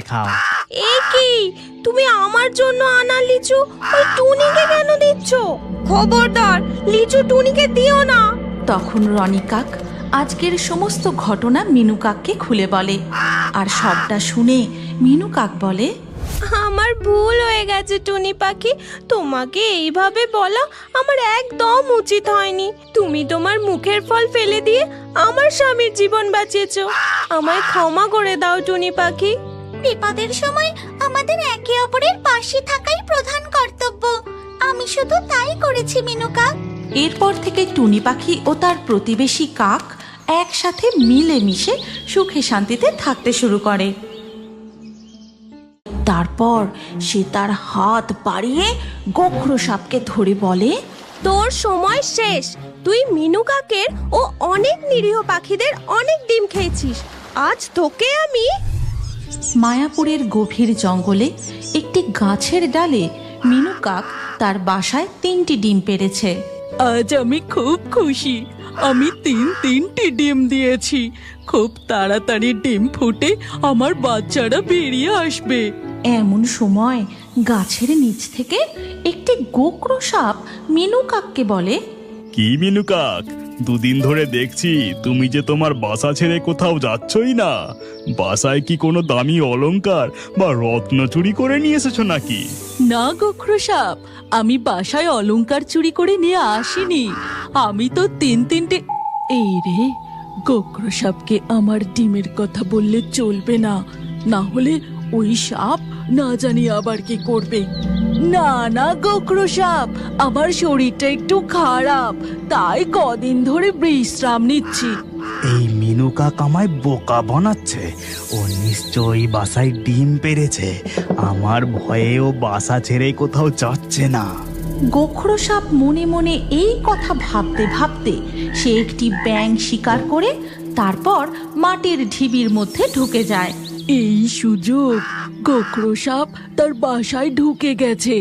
খাও। এ কি, তুমি আমার জন্য আনা লিচু ওই টুনিকে কেন দিচ্ছ? খবরদার, লিচু টুনিকে দিও না। তখন রনি কাক আজকের সমস্ত ঘটনা মিনু কাককে খুলে বলে। আর সবটা শুনে মিনু কাক বলে, আমার ভুল হয়ে গেছে টুনি পাখি, তোমাকে এইভাবে বলা আমার একদম উচিত হয়নি। তুমি তোমার মুখের ফল ফেলে দিয়ে আমার স্বামীর জীবন বাঁচিয়েছো। আমায় ক্ষমা করে দাও টুনি পাখি। বিপদের সময় আমাদের একে অপরের পাশে থাকাই প্রধান কর্তব্য। আমি শুধু তাই করেছি মিনু কাক। এরপর থেকে টুনি পাখি ও তার প্রতিবেশী কাক একসাথে মিলেমিশে সুখে শান্তিতে থাকতে শুরু করে। তারপর সে তার হাত বাড়িয়ে গোখরো সাপকে ধরে বলে, তোর সময় শেষ। তুই মিনু কাকের ও অনেক নিরীহ পাখিদের অনেক ডিম খেয়েছিস। আজ তোকে আমি। মায়াপুরের গভীর জঙ্গলে একটি গাছের ডালে মিনু কাক তার বাসায় 3টি ডিম পেড়েছে। আজ আমি খুব খুশি। আমি তিনটি ডিম দিয়েছি। খুব তাড়াতাড়ি ডিম ফুটে আমার বাচ্চারা বেরিয়ে আসবে। এমন সময় গাছের নিচ থেকে একটি গোখরো সাপ মিনু কাককে বলে, কি মিনু কাক, দুদিন ধরে দেখছি তুমি যে তোমার বাসা ছেড়ে কোথাও যাচ্ছই না। বাসায় কি কোনো দামি অলংকার বা রত্ন চুরি করে নিয়ে এসেছো নাকি? না গোখরো সাপ, আমি বাসায় অলংকার চুরি করে নিয়ে আসিনি। আমি তো তিনটে। এই রে, গোখরো সাপকে আমার ডিমের কথা বললে চলবে না, না হলে ওই সাপ না জানি আবার কি করবে। না না গোখরো সাপ, আমার শরীরটা একটু খারাপ, তাই কদিন ধরে বিশ্রাম নিচ্ছি। এই মিনু কাক আমায় বোকা বানাচ্ছে। ও নিশ্চয়ই বাসায় ডিম পেড়েছে। আমার ভয়ে ও বাসা ছেড়ে কোথাও যাচ্ছে না। গোখরো সাপ মনে মনে এই কথা ভাবতে ভাবতে সে একটি ব্যাঙ শিকার করে তারপর মাটির ঢিবির মধ্যে ঢুকে যায়। এই সুযোগ, গোখরো সাপ তার বাসায় ঢুকে গেছে।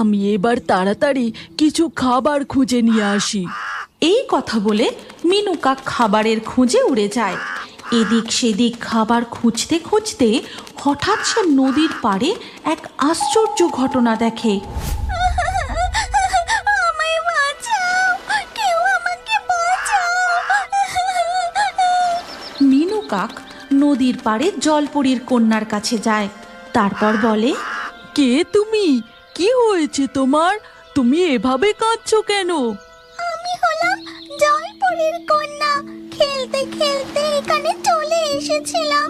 আমি এবার তাড়াতাড়ি কিছু খাবার খুঁজে নিয়ে আসি। এই কথা বলে মিনু কাক খাবারের খোঁজে উড়ে যায়। এদিক সেদিক খাবার খুঁজতে খুঁজতে হঠাৎ সে নদীর পাড়ে এক আশ্চর্য ঘটনা দেখে। আমায় বাঁচাও, কেউ আমাকে বাঁচাও। মিনু কাক নদীর পাড়ে জলপরীর কন্যার কাছে যায়। তারপর বলে, কে তুমি? কি হয়েছে তোমার? তুমি এভাবে কাঁদছো কেন? আমি হলাম জলপরীর কন্যা। খেলতে খেলতে এখানে চলে এসেছিলাম।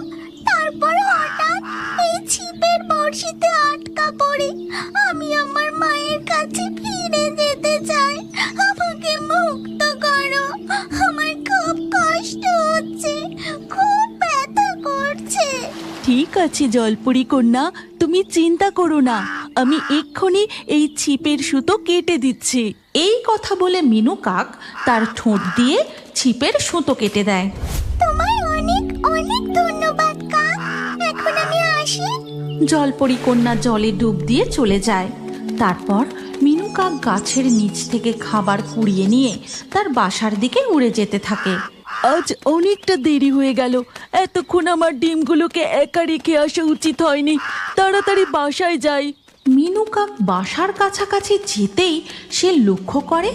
তারপর হঠাৎ এই ছিপের বড়শিতে আটকা পড়ি। আমি আমার মায়ের কাছে ফিরে যেতে চাই। আমাকে মুক্ত করো। আমার খুব কষ্ট হচ্ছে, খুব ব্যথা করছে। ঠিক আছে জলপরি কন্যা, তুমি চিন্তা করো না, আমি এক্ষুনি এই ছিপের সুতো কেটে দিচ্ছি। এই কথা বলে মিনু কাক তার ঠোঁট দিয়ে ছিপের সুতো কেটে দেয়। তোমায় অনেক অনেক ধন্যবাদ কাক। এখন আমি আসি। জলপরী কন্যা জলে ডুব দিয়ে চলে যায়। তারপর মিনু কাক গাছের নিচ থেকে খাবার কুড়িয়ে নিয়ে তার বাসার দিকে উড়ে যেতে থাকে। আজ অনেকটা দেরি হয়ে গেল। এতক্ষণ আমার ডিমগুলোকে একা রেখে আসা উচিত হয়নি। তাড়াতাড়ি বাসায় যাই। মিনু কাক বাসার কাছাকাছি যেতেই সে লক্ষ্য করে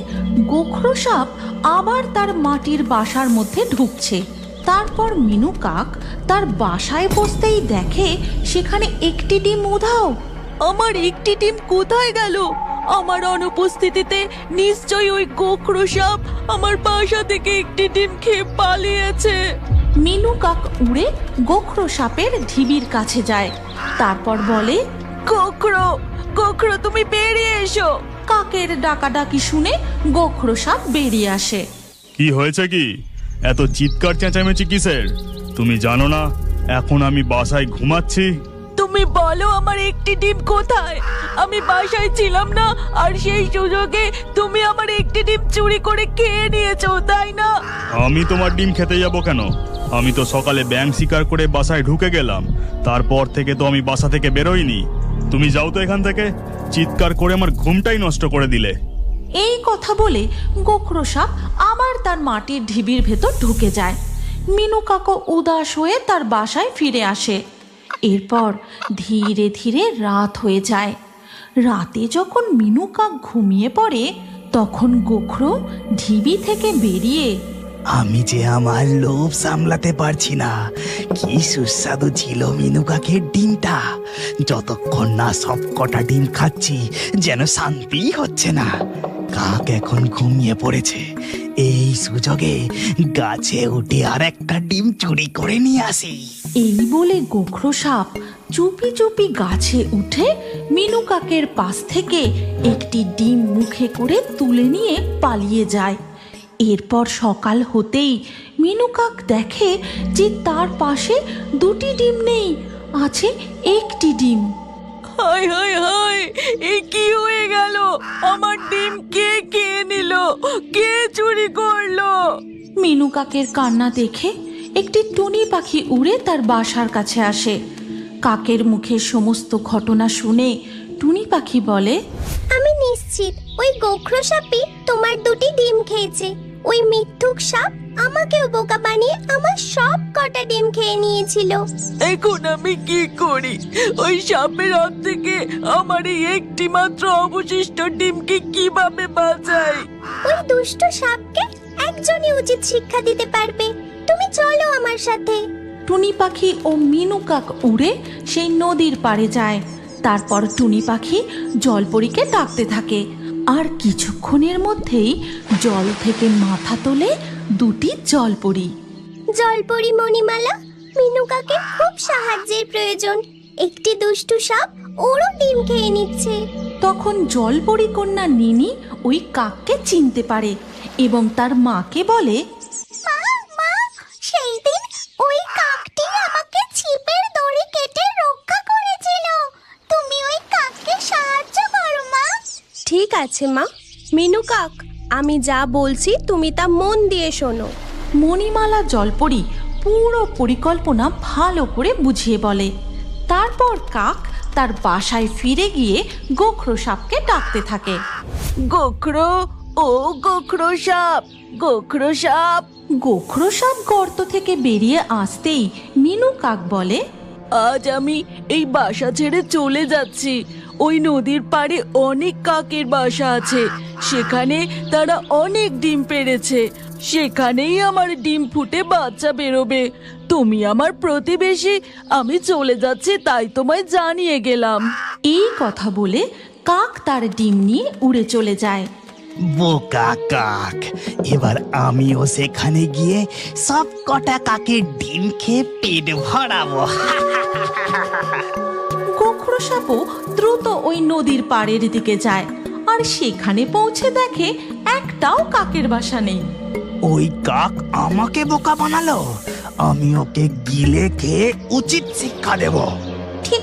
গোখরো সাপ আবার তার মাটির বাসার মধ্যে ঢুকছে। তারপর মিনু কাক তার বাসায় বসতেই দেখে সেখানে একটি ডিম উধাও। আমার একটি ডিম কোথায় গেল? আমার অনুপস্থিতিতে নিশ্চয়ই ওই গোখরো সাপ আমার বাসা থেকে একটি ডিম খেয়ে পালিয়েছে। মিনু কাক উড়ে গোখরো সাপের ঢিবির কাছে যায়। তারপর বলে, গোখরো, গোখরো তুমি বেরিয়ে এসো। কাকের ডাকাডাকি শুনে গোখরো সাপ বেরিয়ে আসে। কি হয়েছে কি? এত চিৎকার চেঁচামেচি কিসের? তুমি জানো না এখন আমি বাসায় ঘুমাচ্ছি? তুমি বলো আমার একটি ডিম কোথায়? আমি বাসায় ছিলাম না, আর সেই সুযোগে তুমি আমার একটি ডিম চুরি করে খেয়ে নিয়েছো, তাই না? আমি তোমার ডিম খেতে যাব কেন? আমি তো সকালে ব্যাঙ শিকার করে বাসায় ঢুকে গেলাম। তারপর থেকে তো আমি বাসা থেকে বেরোইনি। তুমি যাও তো এখান থেকে। চিৎকার করে আমার ঘুমটাই নষ্ট করে দিলে। এই কথা বলে গোখরো সাপ আবার তার মাটির ঢিবির ভেতর ঢুকে যায়। মিনু কাকও উদাস হয়ে তার বাসায় ফিরে আসে। এরপর ধীরে ধীরে রাত হয়ে যায়। রাতে যখন মিনু কাক ঘুমিয়ে পড়ে তখন গোখরো ঢিবি থেকে বেরিয়ে, আমি যে আমার লোভ সামলাতে পারছি না, কি সুস্বাদু ছিল মিনু কাকের ডিমটা। যতক্ষণ না সব কটা ডিম খাচ্ছি যেন শান্তি হচ্ছে না। কাক এখন ঘুমিয়ে পড়েছে, এই সুযোগে গাছে উঠে আর একটা ডিম চুরি করে নিয়ে আসি। এই বলে গোখরো সাপ চুপি চুপি গাছে উঠে মিনু কাকের পাশ থেকে একটি ডিম মুখে করে তুলে নিয়ে পালিয়ে যায়। এরপর সকাল হতেই মিনু কাক দেখে যে তার পাশে দুটি ডিম নেই, আছে একটি ডিম। হায় হায় হায়, এ কি হয়ে গেল? আমার ডিম কে খেয়ে নিল? কে চুরি করলো? মিনু কাকের কান্না দেখে একটি টুনি পাখি উড়ে তার বাসার কাছে আসে। কাকের মুখে সমস্ত ঘটনা শুনে টুনি পাখি বলে, আমি নিশ্চিত ওই গোখরো সাপই তোমার দুটি ডিম খেয়েছে। ওই মিথ্যুক সাপ আমাকেও বোকা বানিয়ে আমার সব কটা ডিম খেয়ে নিয়েছিল। এখন আমি কি করি? ওই সাপের হাত থেকে আমার এই একটি মাত্র অবশিষ্ট ডিমকে কিভাবে বাঁচাই? ওই দুষ্ট সাপকে একজনই উচিত শিক্ষা দিতে পারবে। তুমি চলো আমার সাথে। টুনি পাখি ও মিনু কাক উড়ে সেই নদীর পাড়ে যায়। তারপর টুনি পাখি জলপরীকে ডাকতে থাকে, আর কিছুক্ষণের মধ্যেই জল থেকে মাথা তোলে দুটি জলপরী। জলপরি মণিমালা, মিনু কাকের খুব সাহায্যের প্রয়োজন। একটি দুষ্টু সাপ ওরও ডিম খেয়ে নিচ্ছে। তখন জলপরী কন্যা নিনি ওই কাককে চিনতে পারে এবং তার মাকে বলে, মা, মা, সেই দিন ওই কাকটি আমাকে ছিপের দড়ি কেটে রক্ষা করেছিল। তুমি ওই কাককে সাহায্য করো মা। ঠিক আছে মা। মিনু কাক, আমি যা বলছি তুমি তা মন দিয়ে শোনো। মণিমালা জলপরী পুরো পরিকল্পনা ভালো করে বুঝিয়ে বলে। তারপর কাক তার বাসায় ফিরে গিয়ে গোখরো সাপকে ডাকতে থাকে। গোখরো, ও গোখরো সাপ, গোখরো সাপ। গোখরো সাপ গর্ত থেকে বেরিয়ে আসতেই মিনু কাক বলে, আজ আমি এই বাসা ছেড়ে চলে যাচ্ছি। ওই নদীর পাড়ে অনেক কাকের বাসা আছে, সেখানে তারা অনেক ডিম পেড়েছে। সেখানেই আমার ডিম ফুটে বাচ্চা বেরোবে। তুমি আমার প্রতিবেশী, আমি চলে যাচ্ছি তাই তোমায় জানিয়ে গেলাম। এই কথা বলে কাক তার ডিম নিয়ে উড়ে চলে যায়। বোকা কাক, এবার আমিও সেখানে গিয়ে সব কটা কাকের ডিম খেয়ে পেট ভরাবো। গোখরো সাপও দ্রুত ওই নদীর পাড়ের দিকে যায়, আর সেখানে পৌঁছে দেখে একটাও কাকের বাসা নেই। ওই কাক আমাকে বোকা বানালো, আমি ওকে গিলে খেয়ে উচিত শিক্ষা দেব।